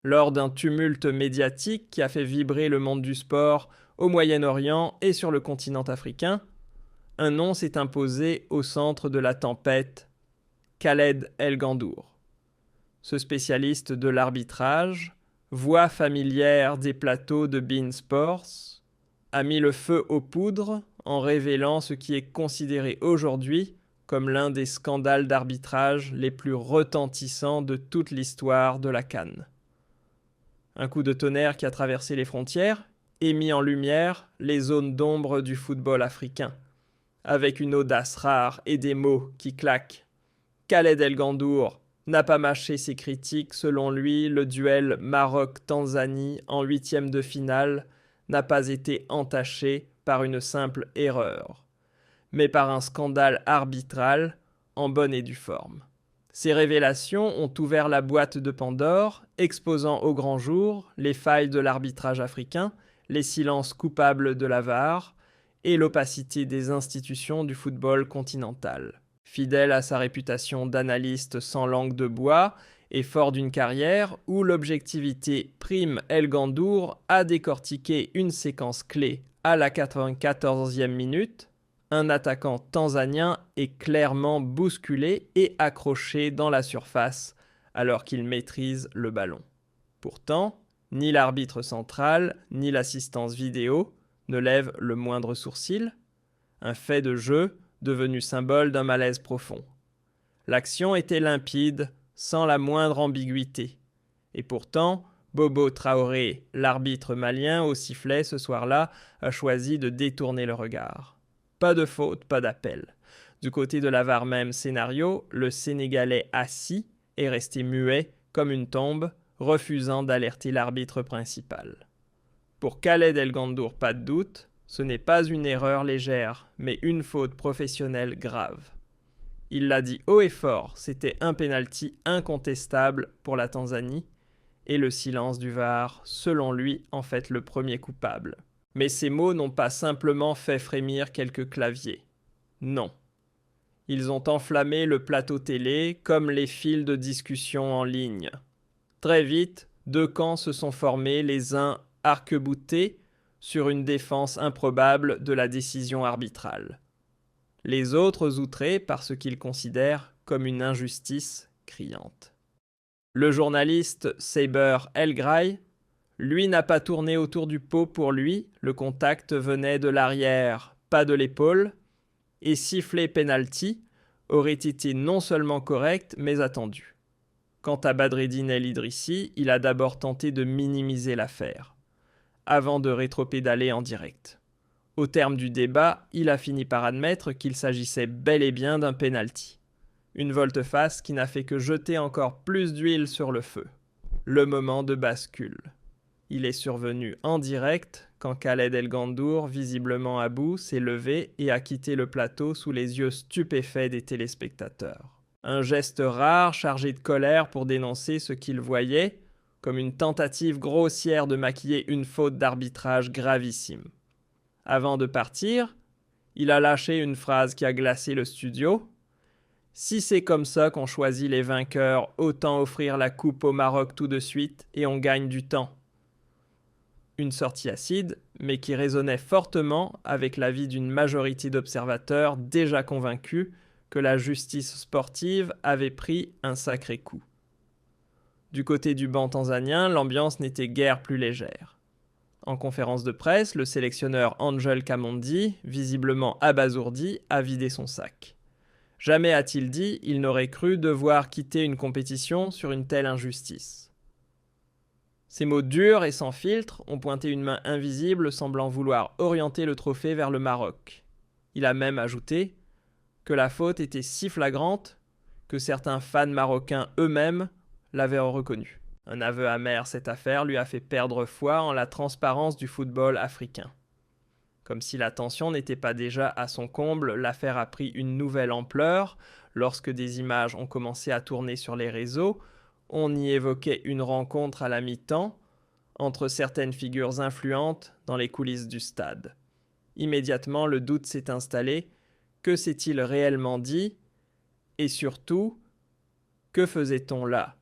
Lors d'un tumulte médiatique qui a fait vibrer le monde du sport au Moyen-Orient et sur le continent africain, un nom s'est imposé au centre de la tempête, Khaled El Gandour. Ce spécialiste de l'arbitrage, voix familière des plateaux de beIN Sports, a mis le feu aux poudres en révélant ce qui est considéré aujourd'hui comme l'un des scandales d'arbitrage les plus retentissants de toute l'histoire de la CAN. Un coup de tonnerre qui a traversé les frontières et mis en lumière les zones d'ombre du football africain, avec une audace rare et des mots qui claquent. Khaled El Gandour n'a pas mâché ses critiques. Selon lui, le duel Maroc-Tanzanie en 8e de finale n'a pas été entaché par une simple erreur, mais par un scandale arbitral en bonne et due forme. Ces révélations ont ouvert la boîte de Pandore, exposant au grand jour les failles de l'arbitrage africain, les silences coupables de la VAR et l'opacité des institutions du football continental. Fidèle à sa réputation d'analyste sans langue de bois et fort d'une carrière où l'objectivité prime, El Gandour a décortiqué une séquence clé à la 94e minute. Un attaquant tanzanien est clairement bousculé et accroché dans la surface alors qu'il maîtrise le ballon. Pourtant, ni l'arbitre central ni l'assistance vidéo ne lèvent le moindre sourcil, un fait de jeu devenu symbole d'un malaise profond. L'action était limpide, sans la moindre ambiguïté. Et pourtant, Bobo Traoré, l'arbitre malien au sifflet ce soir-là, a choisi de détourner le regard. Pas de faute, pas d'appel. Du côté de la VAR même scénario, le Sénégalais assis est resté muet comme une tombe, refusant d'alerter l'arbitre principal. Pour Khaled El Gandour, pas de doute, ce n'est pas une erreur légère, mais une faute professionnelle grave. Il l'a dit haut et fort, c'était un pénalty incontestable pour la Tanzanie, et le silence du VAR, selon lui, en fait le premier coupable. Mais ces mots n'ont pas simplement fait frémir quelques claviers. Non. Ils ont enflammé le plateau télé comme les fils de discussion en ligne. Très vite, deux camps se sont formés, les uns arc-boutés sur une défense improbable de la décision arbitrale. Les autres outrés par ce qu'ils considèrent comme une injustice criante. Le journaliste Saber El Graï, lui, n'a pas tourné autour du pot. Pour lui, le contact venait de l'arrière, pas de l'épaule, et siffler penalty aurait été non seulement correct, mais attendu. Quant à Badreddine El Idrissi, il a d'abord tenté de minimiser l'affaire, avant de rétropédaler en direct. Au terme du débat, il a fini par admettre qu'il s'agissait bel et bien d'un penalty. Une volte-face qui n'a fait que jeter encore plus d'huile sur le feu. Le moment de bascule. Il est survenu en direct quand Khaled El Gandour, visiblement à bout, s'est levé et a quitté le plateau sous les yeux stupéfaits des téléspectateurs. Un geste rare chargé de colère pour dénoncer ce qu'il voyait comme une tentative grossière de maquiller une faute d'arbitrage gravissime. Avant de partir, il a lâché une phrase qui a glacé le studio. « Si c'est comme ça qu'on choisit les vainqueurs, autant offrir la coupe au Maroc tout de suite et on gagne du temps. » Une sortie acide, mais qui résonnait fortement avec l'avis d'une majorité d'observateurs déjà convaincus que la justice sportive avait pris un sacré coup. Du côté du banc tanzanien, l'ambiance n'était guère plus légère. En conférence de presse, le sélectionneur Angel Kamondi, visiblement abasourdi, a vidé son sac. Jamais, a-t-il dit, il n'aurait cru devoir quitter une compétition sur une telle injustice. Ces mots durs et sans filtre ont pointé une main invisible semblant vouloir orienter le trophée vers le Maroc. Il a même ajouté que la faute était si flagrante que certains fans marocains eux-mêmes l'avaient reconnu. Un aveu amer, cette affaire lui a fait perdre foi en la transparence du football africain. Comme si la tension n'était pas déjà à son comble, l'affaire a pris une nouvelle ampleur lorsque des images ont commencé à tourner sur les réseaux. On y évoquait une rencontre à la mi-temps entre certaines figures influentes dans les coulisses du stade. Immédiatement, le doute s'est installé. Que s'est-il réellement dit? Et surtout, que faisait-on là?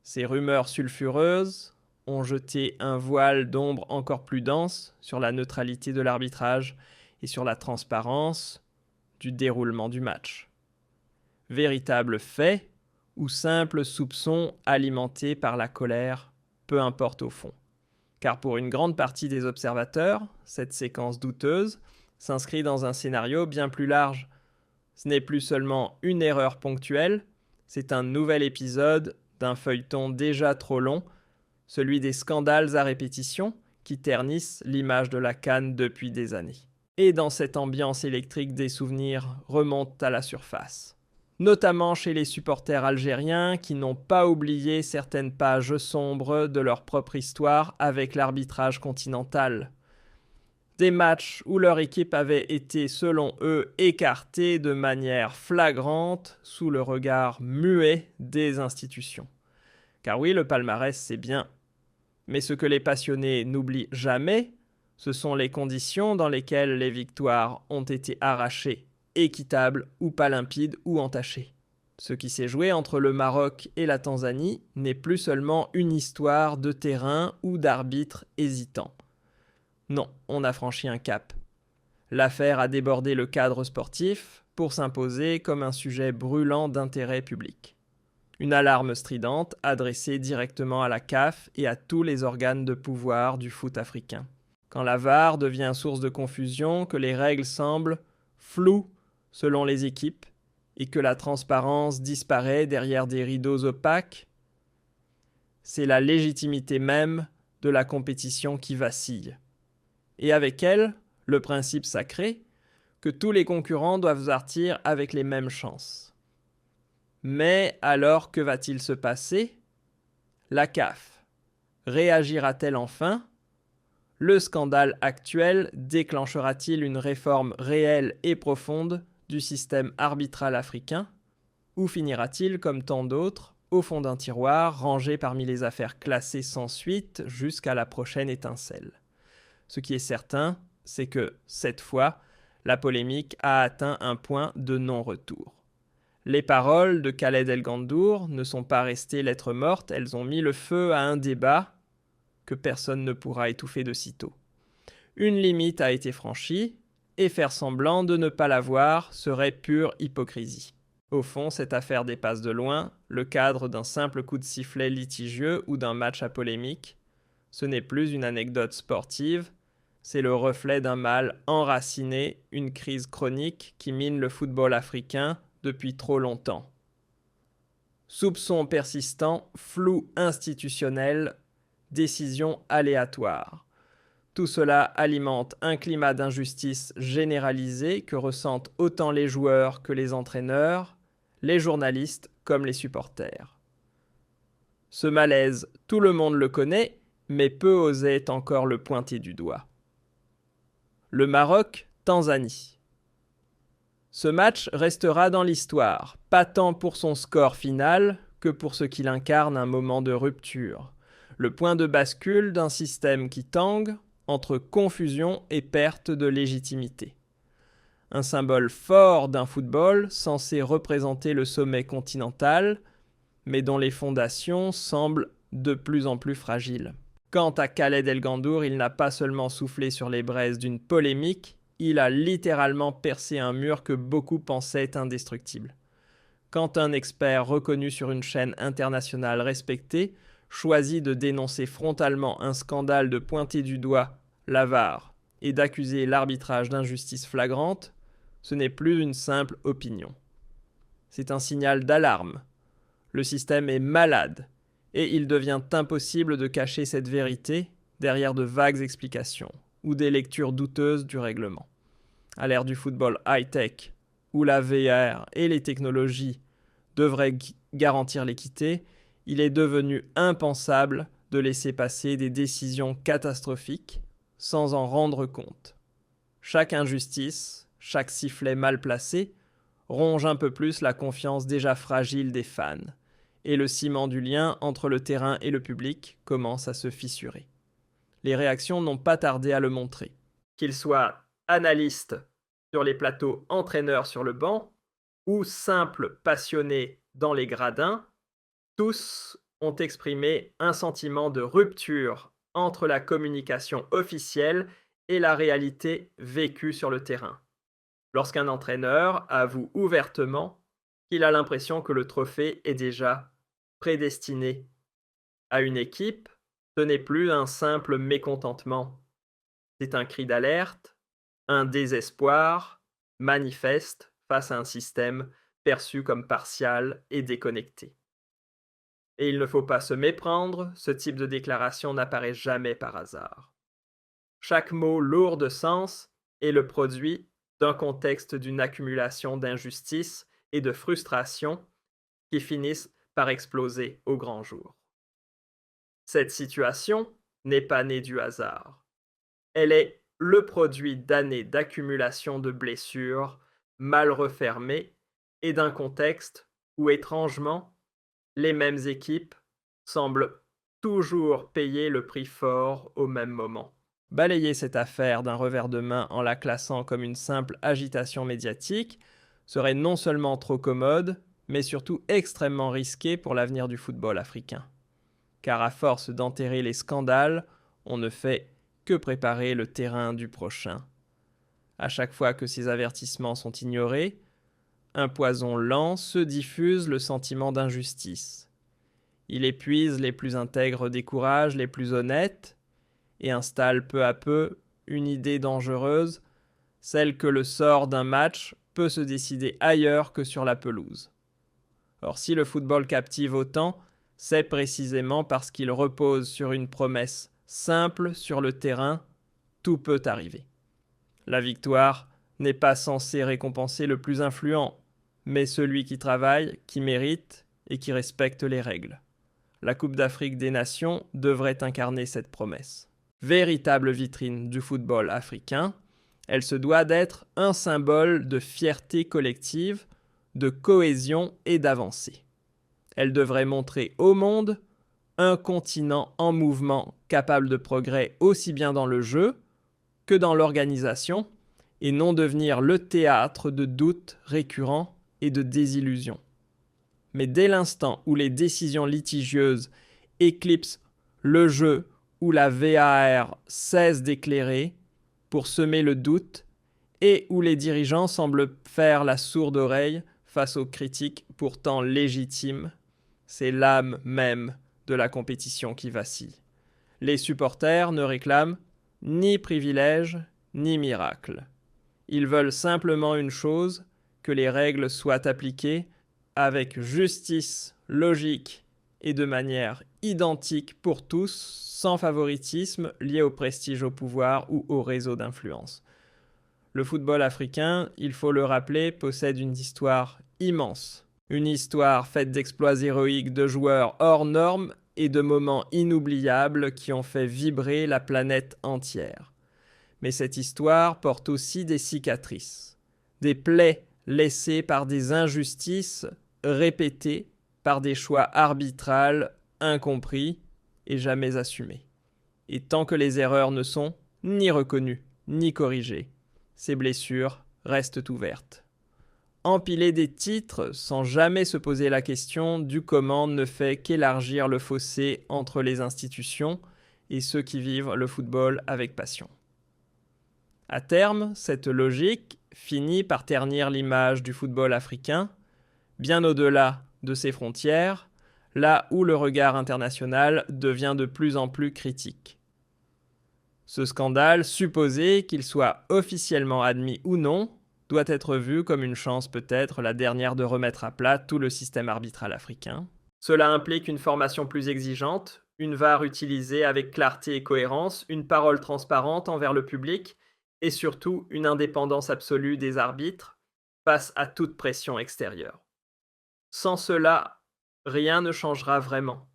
Ces rumeurs sulfureuses ont jeté un voile d'ombre encore plus dense sur la neutralité de l'arbitrage et sur la transparence du déroulement du match. Véritable fait ou simple soupçon alimenté par la colère, peu importe au fond. Car pour une grande partie des observateurs, cette séquence douteuse s'inscrit dans un scénario bien plus large. Ce n'est plus seulement une erreur ponctuelle, c'est un nouvel épisode d'un feuilleton déjà trop long, celui des scandales à répétition qui ternissent l'image de la CAN depuis des années. Et dans cette ambiance électrique, des souvenirs remontent à la surface. Notamment chez les supporters algériens qui n'ont pas oublié certaines pages sombres de leur propre histoire avec l'arbitrage continental. Des matchs où leur équipe avait été, selon eux, écartée de manière flagrante sous le regard muet des institutions. Car oui, le palmarès, c'est bien. Mais ce que les passionnés n'oublient jamais, ce sont les conditions dans lesquelles les victoires ont été arrachées, équitables ou pas limpides ou entachées. Ce qui s'est joué entre le Maroc et la Tanzanie n'est plus seulement une histoire de terrain ou d'arbitres hésitants. Non, on a franchi un cap. L'affaire a débordé le cadre sportif pour s'imposer comme un sujet brûlant d'intérêt public. Une alarme stridente adressée directement à la CAF et à tous les organes de pouvoir du foot africain. Quand la VAR devient source de confusion, que les règles semblent floues selon les équipes et que la transparence disparaît derrière des rideaux opaques, c'est la légitimité même de la compétition qui vacille. Et avec elle, le principe sacré que tous les concurrents doivent partir avec les mêmes chances. Mais alors, que va-t-il se passer ? La CAF réagira-t-elle enfin ? Le scandale actuel déclenchera-t-il une réforme réelle et profonde du système arbitral africain ? Ou finira-t-il, comme tant d'autres, au fond d'un tiroir, rangé parmi les affaires classées sans suite jusqu'à la prochaine étincelle ? Ce qui est certain, c'est que, cette fois, la polémique a atteint un point de non-retour. Les paroles de Khaled El Gandour ne sont pas restées lettres mortes, elles ont mis le feu à un débat que personne ne pourra étouffer de sitôt. Une limite a été franchie, et faire semblant de ne pas la voir serait pure hypocrisie. Au fond, cette affaire dépasse de loin le cadre d'un simple coup de sifflet litigieux ou d'un match à polémique. Ce n'est plus une anecdote sportive, c'est le reflet d'un mal enraciné, une crise chronique qui mine le football africain depuis trop longtemps. Soupçons persistants, flou institutionnel, décisions aléatoires. Tout cela alimente un climat d'injustice généralisé que ressentent autant les joueurs que les entraîneurs, les journalistes comme les supporters. Ce malaise, tout le monde le connaît, mais peu osaient encore le pointer du doigt. Le Maroc, Tanzanie. Ce match restera dans l'histoire, pas tant pour son score final que pour ce qu'il incarne un moment de rupture, le point de bascule d'un système qui tangue entre confusion et perte de légitimité. Un symbole fort d'un football censé représenter le sommet continental, mais dont les fondations semblent de plus en plus fragiles. Quant à Khaled El Gandour, il n'a pas seulement soufflé sur les braises d'une polémique, il a littéralement percé un mur que beaucoup pensaient indestructible. Quand un expert reconnu sur une chaîne internationale respectée choisit de dénoncer frontalement un scandale, de pointer du doigt la VAR et d'accuser l'arbitrage d'injustice flagrante, ce n'est plus une simple opinion. C'est un signal d'alarme. Le système est malade et il devient impossible de cacher cette vérité derrière de vagues explications ou des lectures douteuses du règlement. À l'ère du football high-tech, où la VR et les technologies devraient garantir l'équité, il est devenu impensable de laisser passer des décisions catastrophiques sans en rendre compte. Chaque injustice, chaque sifflet mal placé, ronge un peu plus la confiance déjà fragile des fans, et le ciment du lien entre le terrain et le public commence à se fissurer. Les réactions n'ont pas tardé à le montrer. Qu'ils soient analystes sur les plateaux, entraîneurs sur le banc, ou simples passionnés dans les gradins, tous ont exprimé un sentiment de rupture entre la communication officielle et la réalité vécue sur le terrain. Lorsqu'un entraîneur avoue ouvertement qu'il a l'impression que le trophée est déjà prédestiné à une équipe, ce n'est plus un simple mécontentement, c'est un cri d'alerte, un désespoir manifeste face à un système perçu comme partial et déconnecté. Et il ne faut pas se méprendre, ce type de déclaration n'apparaît jamais par hasard. Chaque mot lourd de sens est le produit d'un contexte d'une accumulation d'injustices et de frustrations qui finissent par exploser au grand jour. Cette situation n'est pas née du hasard. Elle est le produit d'années d'accumulation de blessures mal refermées et d'un contexte où, étrangement, les mêmes équipes semblent toujours payer le prix fort au même moment. Balayer cette affaire d'un revers de main en la classant comme une simple agitation médiatique serait non seulement trop commode, mais surtout extrêmement risqué pour l'avenir du football africain. Car à force d'enterrer les scandales, on ne fait que préparer le terrain du prochain. À chaque fois que ces avertissements sont ignorés, un poison lent se diffuse le sentiment d'injustice. Il épuise les plus intègres, décourage les plus honnêtes et installe peu à peu une idée dangereuse, celle que le sort d'un match peut se décider ailleurs que sur la pelouse. Or, si le football captive autant, c'est précisément parce qu'il repose sur une promesse simple sur le terrain, tout peut arriver. La victoire n'est pas censée récompenser le plus influent, mais celui qui travaille, qui mérite et qui respecte les règles. La Coupe d'Afrique des Nations devrait incarner cette promesse. Véritable vitrine du football africain, elle se doit d'être un symbole de fierté collective, de cohésion et d'avancée. Elle devrait montrer au monde un continent en mouvement capable de progrès aussi bien dans le jeu que dans l'organisation et non devenir le théâtre de doutes récurrents et de désillusions. Mais dès l'instant où les décisions litigieuses éclipsent le jeu, où la VAR cesse d'éclairer pour semer le doute et où les dirigeants semblent faire la sourde oreille face aux critiques pourtant légitimes, c'est l'âme même de la compétition qui vacille. Les supporters ne réclament ni privilège ni miracle. Ils veulent simplement une chose, que les règles soient appliquées avec justice, logique et de manière identique pour tous, sans favoritisme lié au prestige, au pouvoir ou au réseau d'influence. Le football africain, il faut le rappeler, possède une histoire immense. Une histoire faite d'exploits héroïques de joueurs hors normes et de moments inoubliables qui ont fait vibrer la planète entière. Mais cette histoire porte aussi des cicatrices, des plaies laissées par des injustices répétées, par des choix arbitrales, incompris et jamais assumés. Et tant que les erreurs ne sont ni reconnues, ni corrigées, ces blessures restent ouvertes. Empiler des titres sans jamais se poser la question du comment ne fait qu'élargir le fossé entre les institutions et ceux qui vivent le football avec passion. À terme, cette logique finit par ternir l'image du football africain, bien au-delà de ses frontières, là où le regard international devient de plus en plus critique. Ce scandale, supposé qu'il soit officiellement admis ou non, doit être vu comme une chance peut-être la dernière de remettre à plat tout le système arbitral africain. Cela implique une formation plus exigeante, une VAR utilisée avec clarté et cohérence, une parole transparente envers le public et surtout une indépendance absolue des arbitres face à toute pression extérieure. Sans cela, rien ne changera vraiment.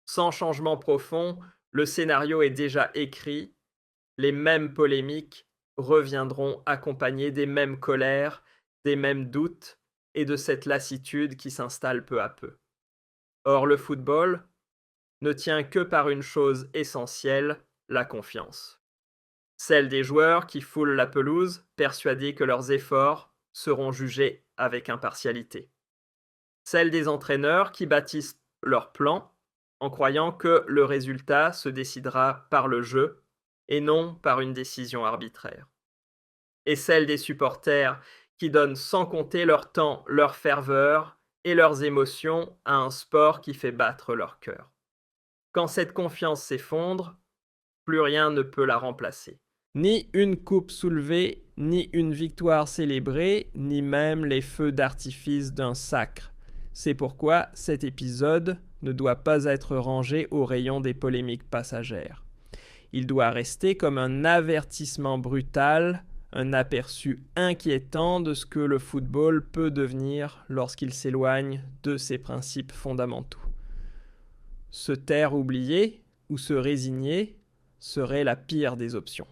Sans changement profond, le scénario est déjà écrit, les mêmes polémiques reviendront accompagnées des mêmes colères, des mêmes doutes et de cette lassitude qui s'installe peu à peu. Or, le football ne tient que par une chose essentielle, la confiance. Celle des joueurs qui foulent la pelouse, persuadés que leurs efforts seront jugés avec impartialité. Celle des entraîneurs qui bâtissent leurs plans en croyant que le résultat se décidera par le jeu et non par une décision arbitraire. Et celle des supporters qui donnent sans compter leur temps, leur ferveur et leurs émotions à un sport qui fait battre leur cœur. Quand cette confiance s'effondre, plus rien ne peut la remplacer. Ni une coupe soulevée, ni une victoire célébrée, ni même les feux d'artifice d'un sacre. C'est pourquoi cet épisode ne doit pas être rangé au rayon des polémiques passagères. Il doit rester comme un avertissement brutal, un aperçu inquiétant de ce que le football peut devenir lorsqu'il s'éloigne de ses principes fondamentaux. Se taire oublié ou se résigner serait la pire des options.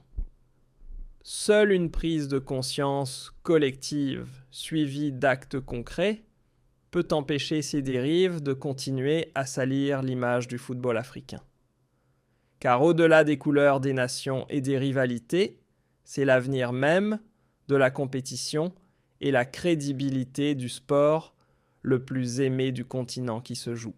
Seule une prise de conscience collective suivie d'actes concrets peut empêcher ces dérives de continuer à salir l'image du football africain. Car au-delà des couleurs des nations et des rivalités, c'est l'avenir même de la compétition et la crédibilité du sport le plus aimé du continent qui se joue.